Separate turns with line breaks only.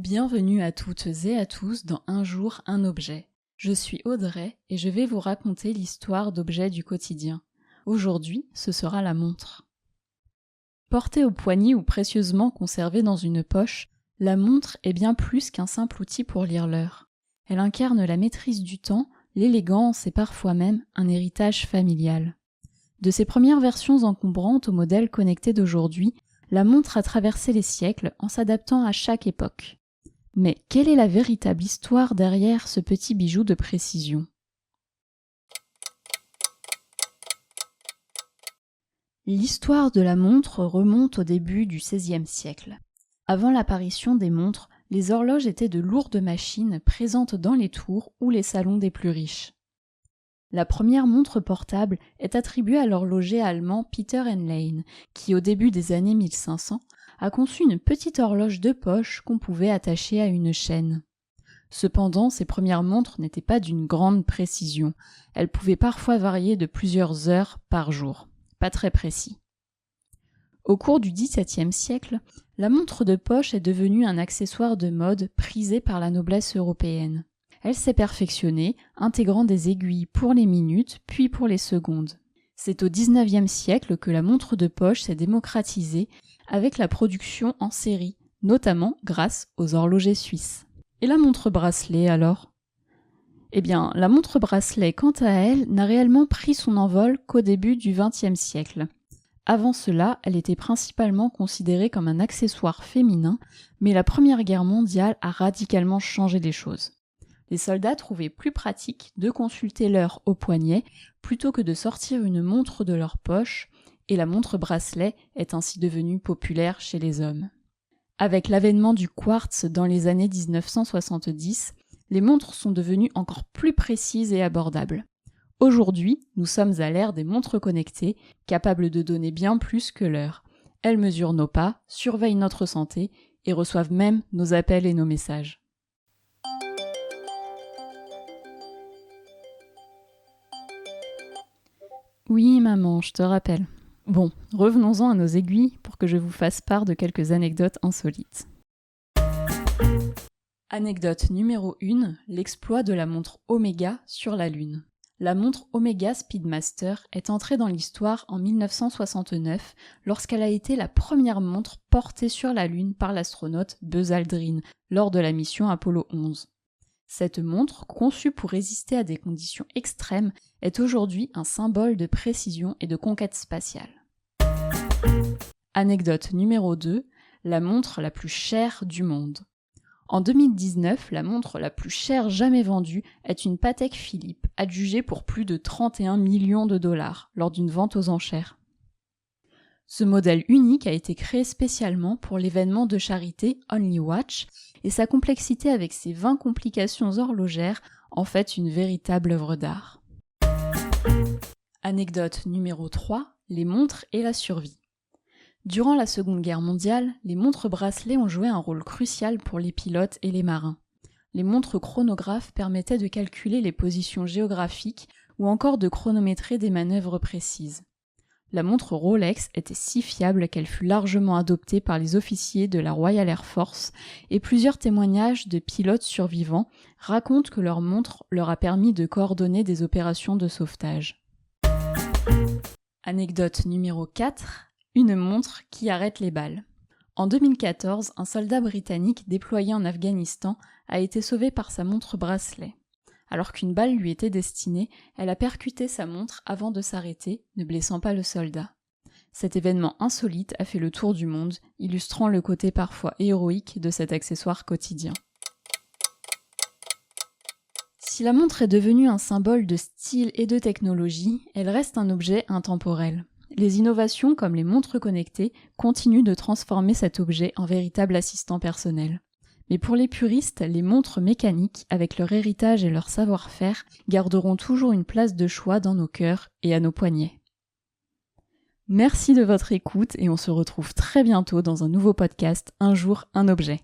Bienvenue à toutes et à tous dans Un jour, un objet. Je suis Audrey et je vais vous raconter l'histoire d'objets du quotidien. Aujourd'hui, ce sera la montre. Portée au poignet ou précieusement conservée dans une poche, la montre est bien plus qu'un simple outil pour lire l'heure. Elle incarne la maîtrise du temps, l'élégance et parfois même un héritage familial. De ses premières versions encombrantes au modèle connecté d'aujourd'hui, la montre a traversé les siècles en s'adaptant à chaque époque. Mais quelle est la véritable histoire derrière ce petit bijou de précision ? L'histoire de la montre remonte au début du XVIe siècle. Avant l'apparition des montres, les horloges étaient de lourdes machines présentes dans les tours ou les salons des plus riches. La première montre portable est attribuée à l'horloger allemand Peter Henlein, qui au début des années 1500 a conçu une petite horloge de poche qu'on pouvait attacher à une chaîne. Cependant, ces premières montres n'étaient pas d'une grande précision. Elles pouvaient parfois varier de plusieurs heures par jour. Pas très précis. Au cours du XVIIe siècle, la montre de poche est devenue un accessoire de mode prisé par la noblesse européenne. Elle s'est perfectionnée, intégrant des aiguilles pour les minutes, puis pour les secondes. C'est au XIXe siècle que la montre de poche s'est démocratisée avec la production en série, notamment grâce aux horlogers suisses. Et la montre bracelet alors ? Eh bien, la montre bracelet, quant à elle, n'a réellement pris son envol qu'au début du XXe siècle. Avant cela, elle était principalement considérée comme un accessoire féminin, mais la Première Guerre mondiale a radicalement changé les choses. Les soldats trouvaient plus pratique de consulter l'heure au poignet plutôt que de sortir une montre de leur poche, et la montre bracelet est ainsi devenue populaire chez les hommes. Avec l'avènement du quartz dans les années 1970, les montres sont devenues encore plus précises et abordables. Aujourd'hui, nous sommes à l'ère des montres connectées, capables de donner bien plus que l'heure. Elles mesurent nos pas, surveillent notre santé et reçoivent même nos appels et nos messages. Oui, maman, je te rappelle. Bon, revenons-en à nos aiguilles pour que je vous fasse part de quelques anecdotes insolites. Anecdote numéro 1, l'exploit de la montre Omega sur la Lune. La montre Omega Speedmaster est entrée dans l'histoire en 1969 lorsqu'elle a été la première montre portée sur la Lune par l'astronaute Buzz Aldrin lors de la mission Apollo 11. Cette montre, conçue pour résister à des conditions extrêmes, est aujourd'hui un symbole de précision et de conquête spatiale. Anecdote numéro 2, la montre la plus chère du monde. En 2019, la montre la plus chère jamais vendue est une Patek Philippe, adjugée pour plus de 31 millions de dollars lors d'une vente aux enchères. Ce modèle unique a été créé spécialement pour l'événement de charité Only Watch et sa complexité avec ses 20 complications horlogères en fait une véritable œuvre d'art. Anecdote numéro 3, les montres et la survie. Durant la Seconde Guerre mondiale, les montres bracelets ont joué un rôle crucial pour les pilotes et les marins. Les montres chronographes permettaient de calculer les positions géographiques ou encore de chronométrer des manœuvres précises. La montre Rolex était si fiable qu'elle fut largement adoptée par les officiers de la Royal Air Force et plusieurs témoignages de pilotes survivants racontent que leur montre leur a permis de coordonner des opérations de sauvetage. Anecdote numéro 4, une montre qui arrête les balles. En 2014, un soldat britannique déployé en Afghanistan a été sauvé par sa montre bracelet. Alors qu'une balle lui était destinée, elle a percuté sa montre avant de s'arrêter, ne blessant pas le soldat. Cet événement insolite a fait le tour du monde, illustrant le côté parfois héroïque de cet accessoire quotidien. Si la montre est devenue un symbole de style et de technologie, elle reste un objet intemporel. Les innovations comme les montres connectées continuent de transformer cet objet en véritable assistant personnel. Mais pour les puristes, les montres mécaniques, avec leur héritage et leur savoir-faire, garderont toujours une place de choix dans nos cœurs et à nos poignets. Merci de votre écoute et on se retrouve très bientôt dans un nouveau podcast Un jour, un objet.